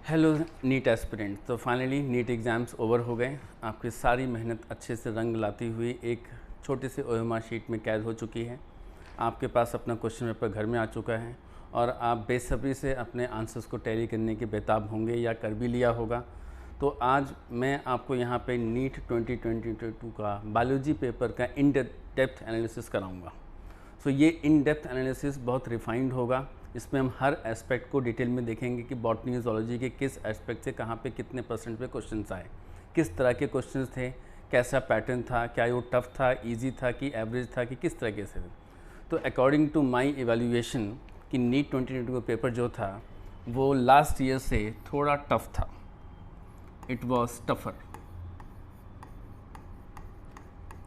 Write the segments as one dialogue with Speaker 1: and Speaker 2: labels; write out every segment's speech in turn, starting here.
Speaker 1: Hello NEET aspirant. तो finally NEET exams over हो गए। आपकी सारी मेहनत अच्छे से रंग लाती हुई एक छोटे से ओएमआर शीट में कैद हो चुकी है। आपके पास अपना क्वेश्चन पेपर घर में आ चुका है और आप बेसब्री से अपने आंसर्स को टैली करने के बेताब होंगे या कर भी लिया होगा। तो आज मैं आपको यहाँ पे नीट 2022 का बायोलॉजी पेपर का इन डेप्थ एनालिसिस कराऊँगा। सो ये इन डेप्थ एनालिसिस बहुत रिफाइंड होगा। इसमें हम हर एस्पेक्ट को डिटेल में देखेंगे कि बॉटनी ज़ूलॉजी के किस एस्पेक्ट से कहाँ पे कितने परसेंट पे क्वेश्चंस आए, किस तरह के क्वेश्चंस थे, कैसा पैटर्न था, क्या वो टफ था, इजी था कि एवरेज था कि किस तरीके से। तो अकॉर्डिंग टू माय इवैल्यूएशन कि नीट 2022 का पेपर जो था वो लास्ट ईयर से थोड़ा टफ था। इट वॉज टफर,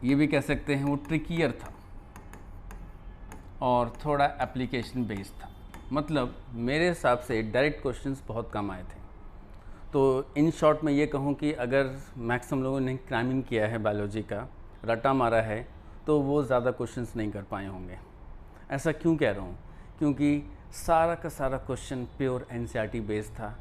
Speaker 1: ये भी कह सकते हैं वो ट्रिकियर था और थोड़ा एप्लीकेशन बेस्ड था। मतलब मेरे हिसाब से डायरेक्ट क्वेश्चंस बहुत कम आए थे। तो इन शॉर्ट मैं ये कहूँ कि अगर मैक्सिमम लोगों ने क्रैमिंग किया है बायोलॉजी का, रटा मारा है, तो वो ज़्यादा क्वेश्चंस नहीं कर पाए होंगे। ऐसा क्यों कह रहा हूँ? क्योंकि सारा का सारा क्वेश्चन प्योर एनसीईआरटी बेस्ड था।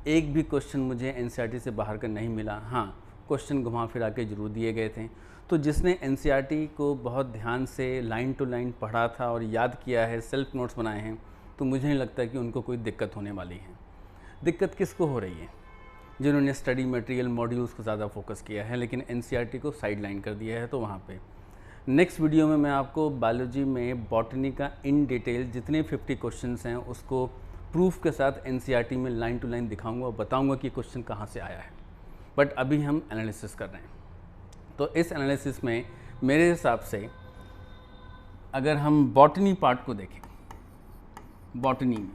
Speaker 1: एक भी क्वेश्चन मुझे एनसीईआरटी से बाहर का नहीं मिला। हाँ, क्वेश्चन घुमा फिरा के जरूर दिए गए थे। तो जिसने एनसीईआरटी को बहुत ध्यान से लाइन टू लाइन पढ़ा था और याद किया है, सेल्फ नोट्स बनाए हैं, तो मुझे नहीं लगता कि उनको कोई दिक्कत होने वाली है। दिक्कत किसको हो रही है? जिन्होंने स्टडी मटेरियल मॉड्यूल्स को ज़्यादा फोकस किया है लेकिन एनसीईआरटी को साइड लाइन कर दिया है। तो वहाँ पे नेक्स्ट वीडियो में मैं आपको बायोलॉजी में बॉटनी का इन डिटेल जितने 50 क्वेश्चंस हैं उसको प्रूफ के साथ एनसीईआरटी में लाइन टू लाइन दिखाऊंगा और बताऊंगा कि क्वेश्चन कहाँ से आया है। बट अभी हम एनालिसिस कर रहे हैं। तो इस एनालिसिस में मेरे हिसाब से अगर हम बॉटनी पार्ट को देखें, बॉटनी में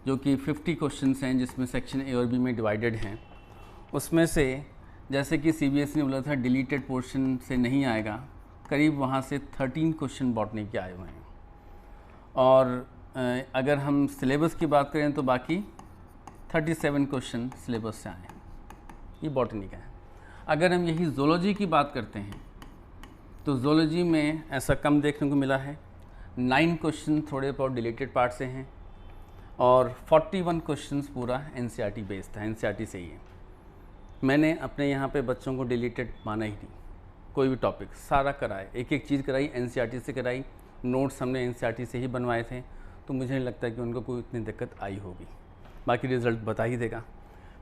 Speaker 1: जो कि 50 क्वेश्चंस हैं जिसमें सेक्शन ए और बी में डिवाइडेड हैं, उसमें से जैसे कि सीबीएसई ने बोला था डिलीटेड पोर्शन से नहीं आएगा, करीब वहाँ से 13 क्वेश्चन बॉटनी के आए हुए हैं। और अगर हम सिलेबस की बात करें तो बाकी 37 क्वेश्चन सिलेबस से आए हैं। ये बॉटनी का है। अगर हम यही ज़ूलॉजी की बात करते हैं तो ज़ूलॉजी में ऐसा कम देखने को मिला है। 9 क्वेश्चन थोड़े बहुत डिलीटेड पार्ट से हैं और 41 क्वेश्चंस पूरा एनसीईआरटी बेस्ड था, एनसीईआरटी से ही है। मैंने अपने यहाँ पे बच्चों को डिलीटेड माना ही नहीं। कोई भी टॉपिक सारा कराए, एक एक चीज़ कराई, एनसीईआरटी से कराई, नोट्स हमने एनसीईआरटी से ही बनवाए थे। तो मुझे नहीं लगता कि उनको कोई इतनी दिक्कत आई होगी। बाकी रिज़ल्ट बता ही देगा।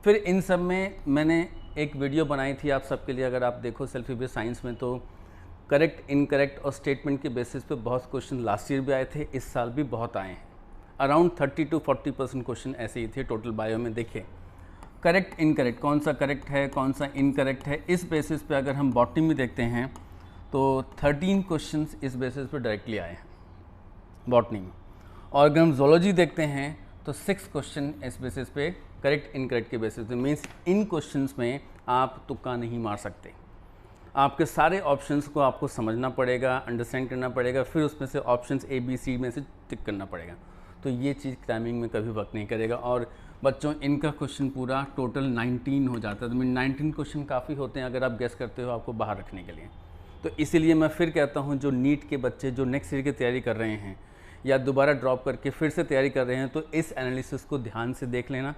Speaker 1: फिर इन सब में मैंने एक वीडियो बनाई थी आप सबके लिए, अगर आप देखो सेल्फ बेस्ड साइंस में, तो करेक्ट इनकरेक्ट और स्टेटमेंट के बेसिस पे बहुत क्वेश्चन लास्ट ईयर भी आए थे, इस साल भी बहुत आए हैं। अराउंड 30 to 40% क्वेश्चन ऐसे ही थे टोटल बायो में। देखिए करेक्ट इनकरेक्ट, कौन सा करेक्ट है कौन सा इनकरेक्ट है, इस बेसिस पे अगर हम बॉटनी में देखते हैं तो 13 क्वेश्चंस इस बेसिस पे डायरेक्टली आए हैं बॉटनी में। और अगर हम ज़ूलॉजी देखते हैं तो 6 क्वेश्चन इस बेसिस पे करेक्ट इनकरेक्ट के बेसिस पे। मीन्स इन क्वेश्चंस में आप तुक्का नहीं मार सकते। आपके सारे ऑप्शंस को आपको समझना पड़ेगा, अंडरस्टैंड करना पड़ेगा, फिर उसमें से ऑप्शंस ए बी सी में से टिक करना पड़ेगा। तो ये चीज़ क्रैमिंग में कभी वर्क नहीं करेगा। और बच्चों इनका क्वेश्चन पूरा टोटल 19 हो जाता है। तो 19 क्वेश्चन काफ़ी होते हैं अगर आप गेस करते हो आपको बाहर रखने के लिए। तो इसीलिए मैं फिर कहता हूँ जो नीट के बच्चे जो नेक्स्ट ईयर की तैयारी कर रहे हैं या दोबारा ड्रॉप करके फिर से तैयारी कर रहे हैं, तो इस एनालिसिस को ध्यान से देख लेना,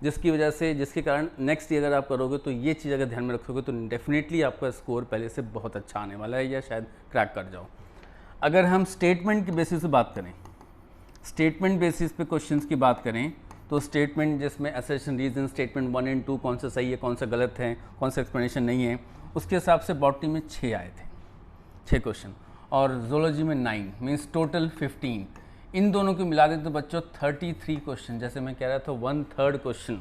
Speaker 1: जिसकी वजह से जिसके कारण नेक्स्ट ईयर अगर आप करोगे तो ये चीज़ अगर ध्यान में रखोगे तो डेफिनेटली आपका स्कोर पहले से बहुत अच्छा आने वाला है या शायद क्रैक कर जाओ। अगर हम स्टेटमेंट की बेसिस पे बात करें, स्टेटमेंट बेसिस पे क्वेश्चंस की बात करें, तो स्टेटमेंट जिसमें असर्शन रीजन स्टेटमेंट 1 और 2 कौन सा सही है कौन सा गलत है कौन सा एक्सप्लेनेशन नहीं है, उसके हिसाब से बॉटनी में 6 आए थे, 6 क्वेश्चन, और ज़ूलॉजी में 9, मीन्स टोटल 15। इन दोनों को मिला दें तो बच्चों 33 क्वेश्चन, जैसे मैं कह रहा था 1/3 क्वेश्चन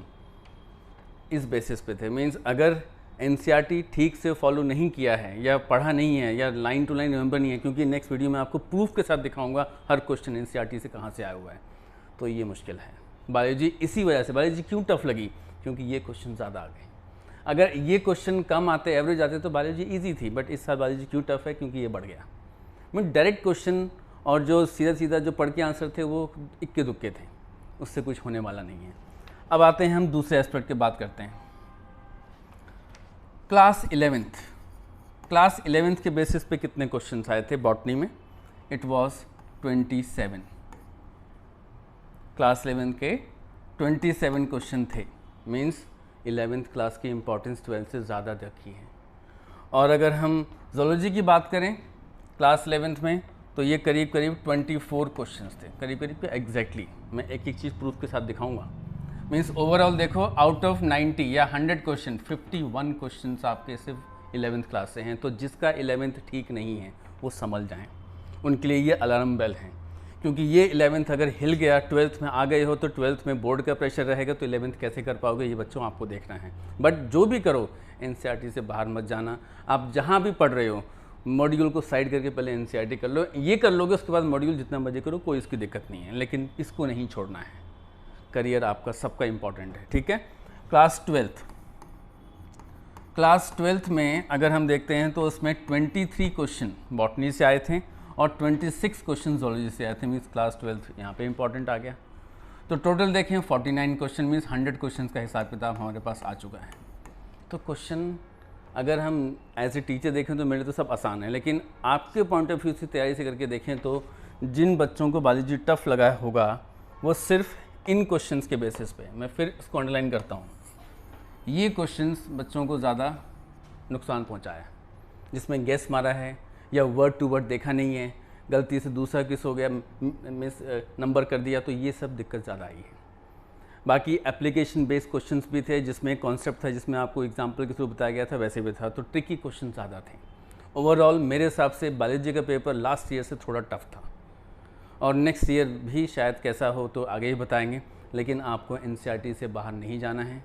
Speaker 1: इस बेसिस पे थे। मीन्स अगर एनसीईआरटी ठीक से फॉलो नहीं किया है या पढ़ा नहीं है या लाइन टू लाइन रिमेंबर नहीं है, क्योंकि नेक्स्ट वीडियो में आपको प्रूफ के साथ दिखाऊंगा हर क्वेश्चन एनसीईआरटी से कहाँ से आया हुआ है, तो ये मुश्किल है। बायोलॉजी इसी वजह से, बायोलॉजी क्यों टफ लगी, क्योंकि ये क्वेश्चन ज़्यादा आ गए। अगर ये क्वेश्चन कम आते, एवरेज आते, तो बायोलॉजी ईजी थी। बट इस साल बायोलॉजी क्यों टफ है, क्योंकि ये बढ़ गया। मीन डायरेक्ट क्वेश्चन और जो सीधा सीधा जो पढ़ के आंसर थे वो इक्के दुक्के थे, उससे कुछ होने वाला नहीं है। अब आते हैं हम दूसरे एस्पेक्ट की बात करते हैं। क्लास 11th के बेसिस पे कितने क्वेश्चंस आए थे बॉटनी में? It was 27। क्लास 11 के 27 क्वेश्चन थे, मीन्स 11th क्लास की इम्पोर्टेंस 12th से ज़्यादा रखी है। और अगर हम जोलॉजी की बात करें क्लास 11th में, तो ये करीब करीब 24 क्वेश्चंस थे, करीब करीब के एग्जैक्टली। मैं एक एक चीज़ प्रूफ के साथ दिखाऊंगा। मीन्स ओवरऑल देखो, आउट ऑफ 90 या 100 क्वेश्चन 51 क्वेश्चंस आपके सिर्फ 11th क्लास से हैं। तो जिसका 11th ठीक नहीं है वो समझ जाएं, उनके लिए ये अलार्म बेल है, क्योंकि ये 11th अगर हिल गया, 12th में आ गए हो तो 12th में बोर्ड का प्रेशर रहेगा, तो 11th कैसे कर पाओगे, ये बच्चों आपको देखना है। बट जो भी करो NCERT से बाहर मत जाना। आप जहाँ भी पढ़ रहे हो मॉड्यूल को साइड करके पहले NCERT कर लो, ये कर लोगे उसके बाद मॉड्यूल जितना मर्जी करो, कोई इसकी दिक्कत नहीं है, लेकिन इसको नहीं छोड़ना है। करियर आपका सबका इम्पॉर्टेंट है, ठीक है। क्लास 12th में अगर हम देखते हैं तो उसमें 23 क्वेश्चन बॉटनी से आए थे और 26 क्वेश्चन जोलॉजी से आए थे। मीन्स क्लास 12th यहाँ पे इंपॉर्टेंट आ गया। तो टोटल देखें 49 क्वेश्चन, मीन्स 100 क्वेश्चन का हिसाब किताब हमारे पास आ चुका है। तो क्वेश्चन अगर हम एज ए टीचर देखें तो मेरे तो सब आसान है, लेकिन आपके पॉइंट ऑफ व्यू से तैयारी से करके देखें तो जिन बच्चों को बायोलॉजी टफ लगा होगा वो सिर्फ इन क्वेश्चंस के बेसिस पे, मैं फिर इसको अंडरलाइन करता हूँ, ये क्वेश्चंस बच्चों को ज़्यादा नुकसान पहुँचाया, जिसमें गेस मारा है या वर्ड टू वर्ड देखा नहीं है, गलती से दूसरा किस हो गया, मिस नंबर कर दिया, तो ये सब दिक्कत ज़्यादा आई है। बाकी एप्लीकेशन बेस्ड क्वेश्चंस भी थे, जिसमें कॉन्सेप्ट था, जिसमें आपको एग्जांपल के थ्रू बताया गया था, वैसे भी था, तो ट्रिकी क्वेश्चन ज़्यादा थे। ओवरऑल मेरे हिसाब से बायोलॉजी का पेपर लास्ट ईयर से थोड़ा टफ था, और नेक्स्ट ईयर भी शायद कैसा हो तो आगे ही बताएंगे, लेकिन आपको NCERT से बाहर नहीं जाना है,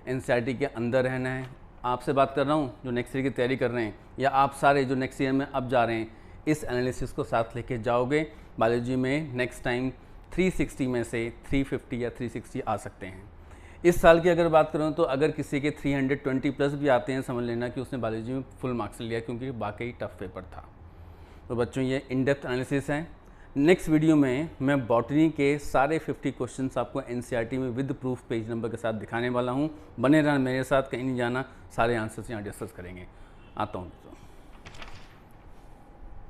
Speaker 1: NCERT के अंदर रहना है। आपसे बात कर रहा हूँ जो नेक्स्ट ईयर की तैयारी कर रहे हैं, या आप सारे जो नेक्स्ट ईयर में अब जा रहे हैं, इस एनालिसिस को साथ लेके जाओगे, बायोलॉजी में नेक्स्ट टाइम 360 में से 350 या 360 आ सकते हैं। इस साल की अगर बात करूँ तो अगर किसी के 320 प्लस भी आते हैं, समझ लेना कि उसने बायोलॉजी में फुल मार्क्स लिया, क्योंकि वाकई टफ पेपर था। तो बच्चों ये इन डेप्थ एनालिसिस है। नेक्स्ट वीडियो में मैं बॉटनी के सारे 50 क्वेश्चंस आपको NCERT में विद प्रूफ पेज नंबर के साथ दिखाने वाला हूँ। बने रहना मेरे साथ, कहीं नहीं जाना, सारे आंसर्स यहाँ डिस्कस करेंगे। आता हूँ।